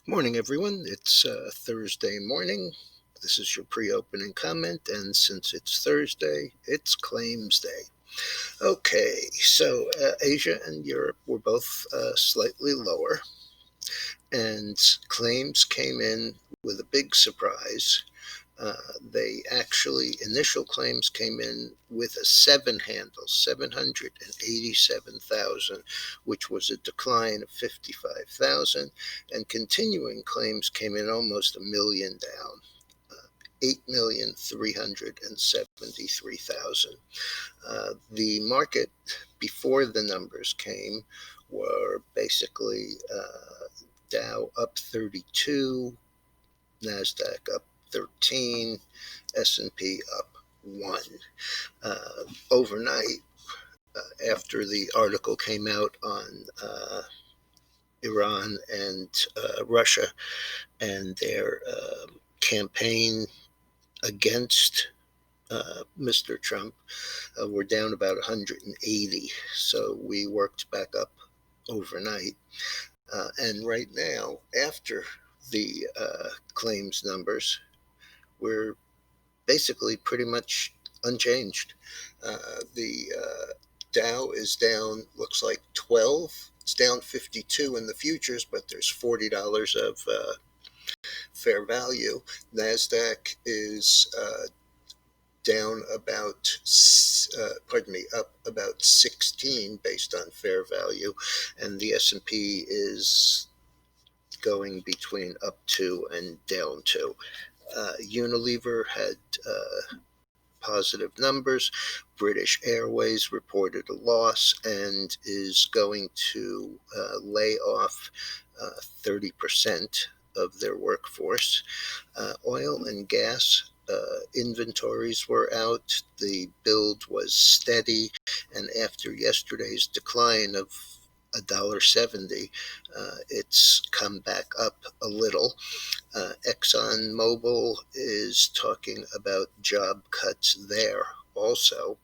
Morning, everyone. It's Thursday morning. This is your pre-opening comment, and since it's Thursday, it's claims day. Okay, so Asia and Europe were both slightly lower, and claims came in with a big surprise. Initial claims came in with a seven handle, 787,000, which was a decline of 55,000. And continuing claims came in almost a million down, 8,373,000. The market before the numbers came were basically Dow up 32, NASDAQ up 13, S&P up 1. Overnight, after the article came out on Iran and Russia and their campaign against Mr. Trump, we're down about 180. So we worked back up overnight. And right now, after the claims numbers, we're basically pretty much unchanged. The Dow is down, looks like 12. It's down 52 in the futures, but there's $40 of fair value. NASDAQ is down about, up about 16 based on fair value, and the S&P is going between up 2 and down 2. Unilever had positive numbers. British Airways reported a loss and is going to lay off 30% of their workforce. Oil and gas inventories were out. The build was steady, and after yesterday's decline of $1.70, it's come back up a little. ExxonMobil is talking about job cuts there also,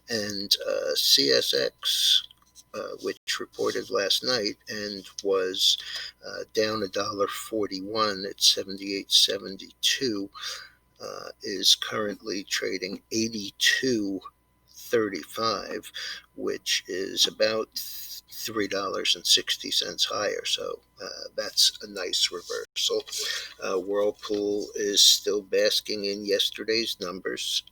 and CSX, which reported last night and was down $1.41 at 78.72, is currently trading 82.35, which is about $3.60 higher. So that's a nice reversal. Whirlpool is still basking in yesterday's numbers,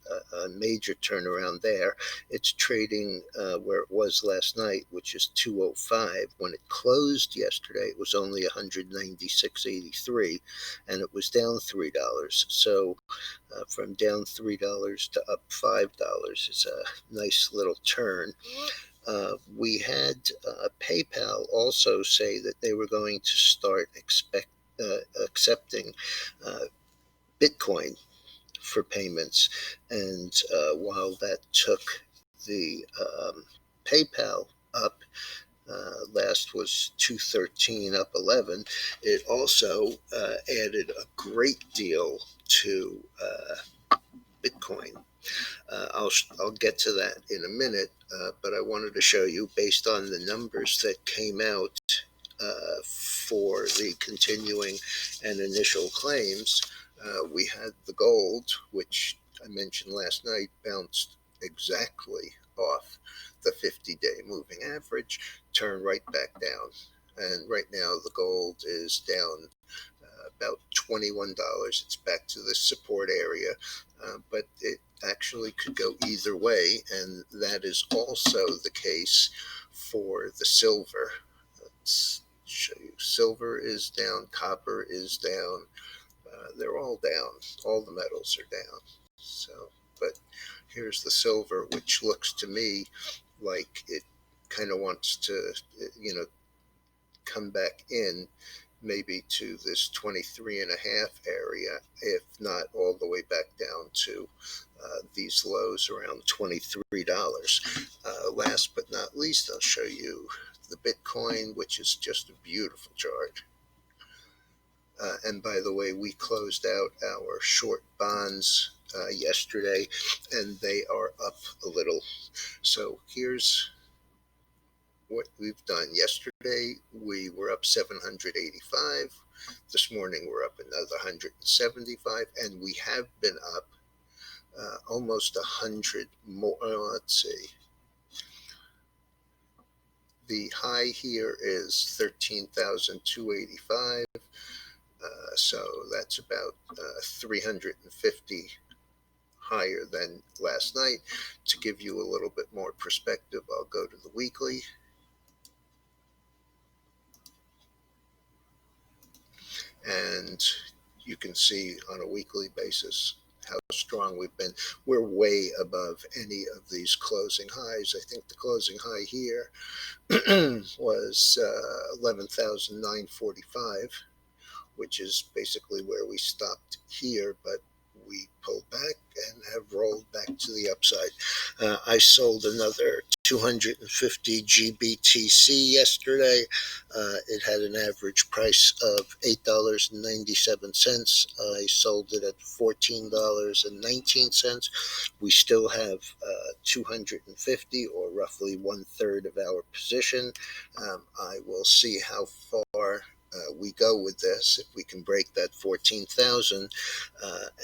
a major turnaround there. It's trading where it was last night, which is 205. When it closed yesterday, it was only 196.83, and it was down $3. So from down $3 to up $5 is a nice little turn. We had PayPal also say that they were going to start accepting Bitcoin for payments. And while that took the PayPal up, last was 213, up 11, it also added a great deal to Bitcoin. I'll get to that in a minute, but I wanted to show you, based on the numbers that came out for the continuing and initial claims, we had the gold, which I mentioned last night, bounced exactly off the 50-day moving average, turned right back down. And right now the gold is down about $21. It's back to the support area, but it actually could go either way, and that is also the case for the silver. Let's show you. Silver is down, copper is down. They're all down. All the metals are down. So, but here's the silver, which looks to me like it kind of wants to, come back in, maybe to this 23.5 area, if not all the way back down to these lows around $23. Last but not least, I'll show you the Bitcoin, which is just a beautiful chart. And by the way, we closed out our short bonds yesterday, and they are up a little. So here's what we've done. Yesterday we were up 785. This morning we're up another 175, and we have been up almost 100 more. Let's see. The high here is 13,285. So that's about 350 higher than last night. To give you a little bit more perspective, I'll go to the weekly. And you can see on a weekly basis how strong we've been. We're way above any of these closing highs. I think the closing high here was 11,945, which is basically where we stopped here, but we pulled back and have rolled back to the upside. I sold another 250 GBTC yesterday. It had an average price of $8.97. I sold it at $14.19. We still have 250, or roughly 1/3 of our position. I will see how far we go with this, if we can break that 14,000,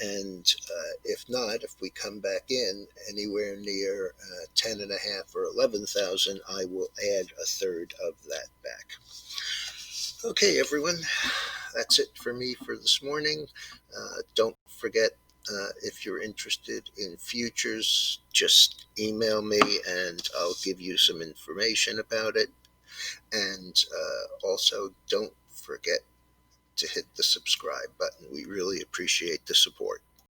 and if not, if we come back in anywhere near 10.5 or 11,000, I will add 1/3 of that back. Okay, everyone, that's it for me for this morning. Don't forget, if you're interested in futures, just email me and I'll give you some information about it. And also, don't forget to hit the subscribe button. We really appreciate the support.